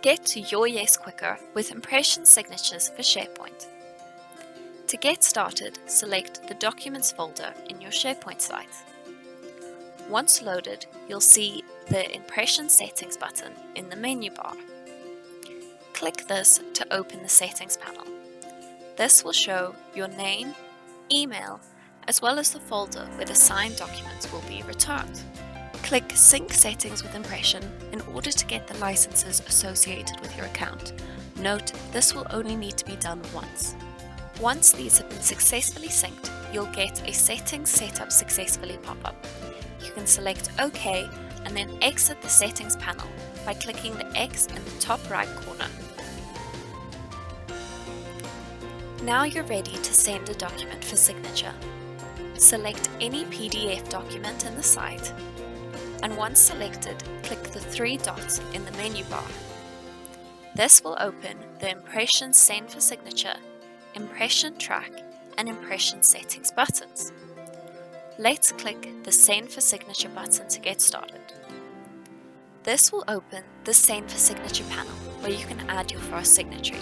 Get to your yes quicker with impression signatures for SharePoint. To get started, select the Documents folder in your SharePoint site. Once loaded, you'll see the Impression Settings button in the menu bar. Click this to open the Settings panel. This will show your name, email, as well as the folder where the signed documents will be returned. Click Sync Settings with Impression in order to get the licenses associated with your account. Note, this will only need to be done once. Once these have been successfully synced, you'll get a Settings Setup Successfully pop-up. You can select OK and then exit the Settings panel by clicking the X in the top right corner. Now you're ready to send a document for signature. Select any PDF document in the site, and once selected, click the three dots in the menu bar. This will open the Impression Send for Signature, Impression Track, and Impression Settings buttons. Let's click the Send for Signature button to get started. This will open the Send for Signature panel where you can add your first signatory.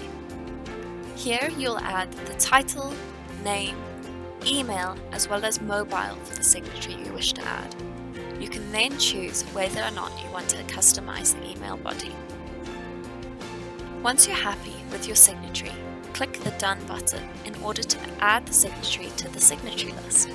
Here you'll add the title, name, email, as well as mobile for the signatory you wish to add. You can then choose whether or not you want to customize the email body. Once you're happy with your signatory, click the Done button in order to add the signatory to the signatory list.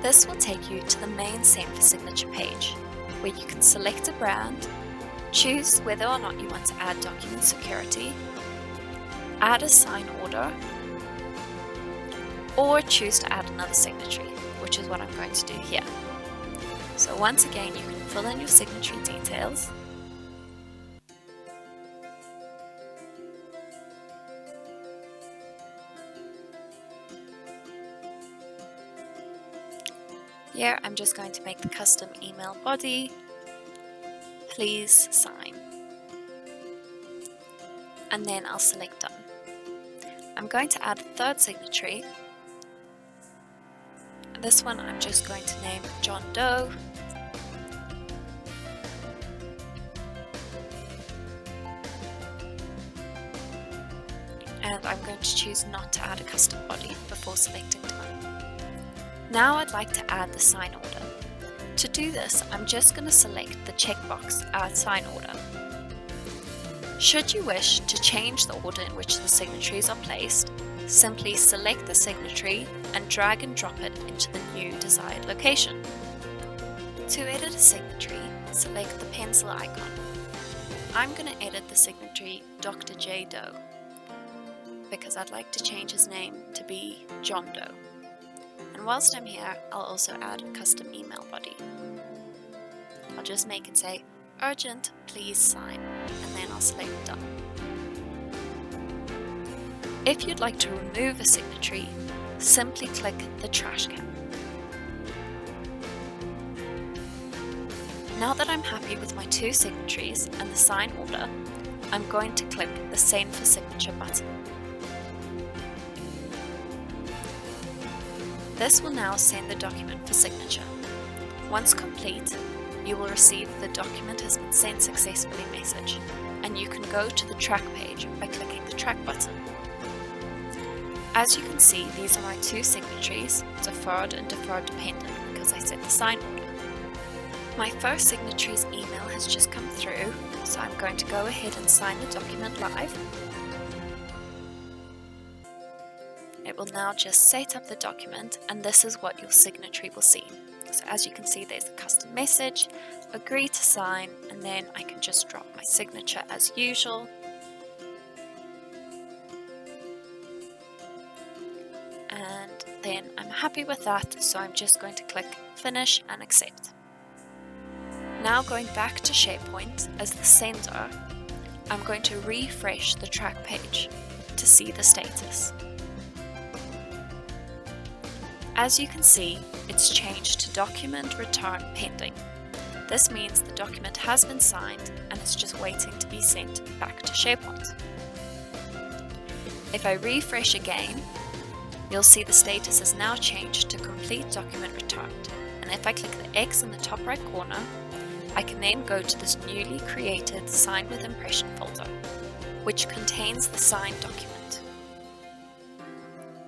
This will take you to the main Send for Signature page, where you can select a brand, choose whether or not you want to add document security, add a sign order, or choose to add another signatory, which is what I'm going to do here. So once again, you can fill in your signatory details, here I'm just going to make the custom email body, please sign, and then I'll select done. I'm going to add a third signatory. This one I'm just going to name John Doe. And I'm going to choose not to add a custom body before selecting done. Now I'd like to add the sign order. To do this, I'm just going to select the checkbox Add Sign Order. Should you wish to change the order in which the signatories are placed, simply select the signatory and drag and drop it into the new desired location. To edit a signatory, select the pencil icon. I'm going to edit the signatory Dr. J. Doe because I'd like to change his name to be John Doe. And whilst I'm here, I'll also add a custom email body. I'll just make it say, urgent, please sign, and then I'll select done. If you'd like to remove a signatory, simply click the trash can. Now that I'm happy with my two signatories and the sign order, I'm going to click the Send for Signature button. This will now send the document for signature. Once complete, you will receive the document has been sent successfully message, and you can go to the track page by clicking the track button. As you can see, these are my two signatories, deferred and deferred dependent, because I set the sign order. My first signatory's email has just come through, so I'm going to go ahead and sign the document live. It will now just set up the document, and this is what your signatory will see. So as you can see, there's a custom message, agree to sign, and then I can just drop my signature as usual. And then I'm happy with that, so I'm just going to click finish and accept. Now going back to SharePoint as the sender, I'm going to refresh the track page to see the status. As you can see, it's changed to Document Return Pending. This means the document has been signed and it's just waiting to be sent back to SharePoint. If I refresh again, you'll see the status has now changed to Complete Document Returned, and if I click the X in the top right corner, I can then go to this newly created Sign with Impression folder, which contains the signed document.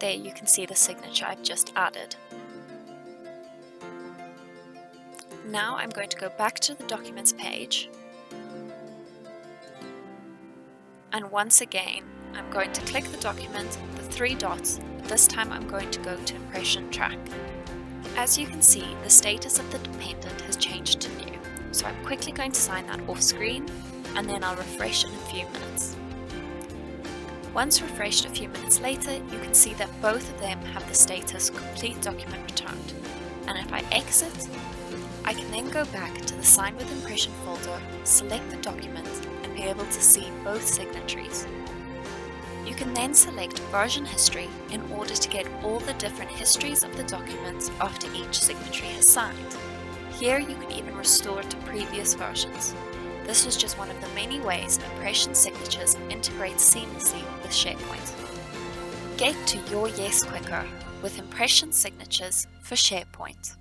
There you can see the signature I've just added. Now I'm going to go back to the Documents page, and once again I'm going to click the document, the three dots, but this time I'm going to go to Impression Track. As you can see, the status of the dependent has changed to new, so I'm quickly going to sign that off screen, and then I'll refresh in a few minutes. Once refreshed a few minutes later, you can see that both of them have the status Complete Document Returned, and if I exit, I can then go back to the Sign with Impression folder, select the document, and be able to see both signatories. You can then select Version History in order to get all the different histories of the documents after each signatory has signed. Here you can even restore to previous versions. This is just one of the many ways Impression Signatures integrate seamlessly with SharePoint. Get to your yes quicker with Impression Signatures for SharePoint.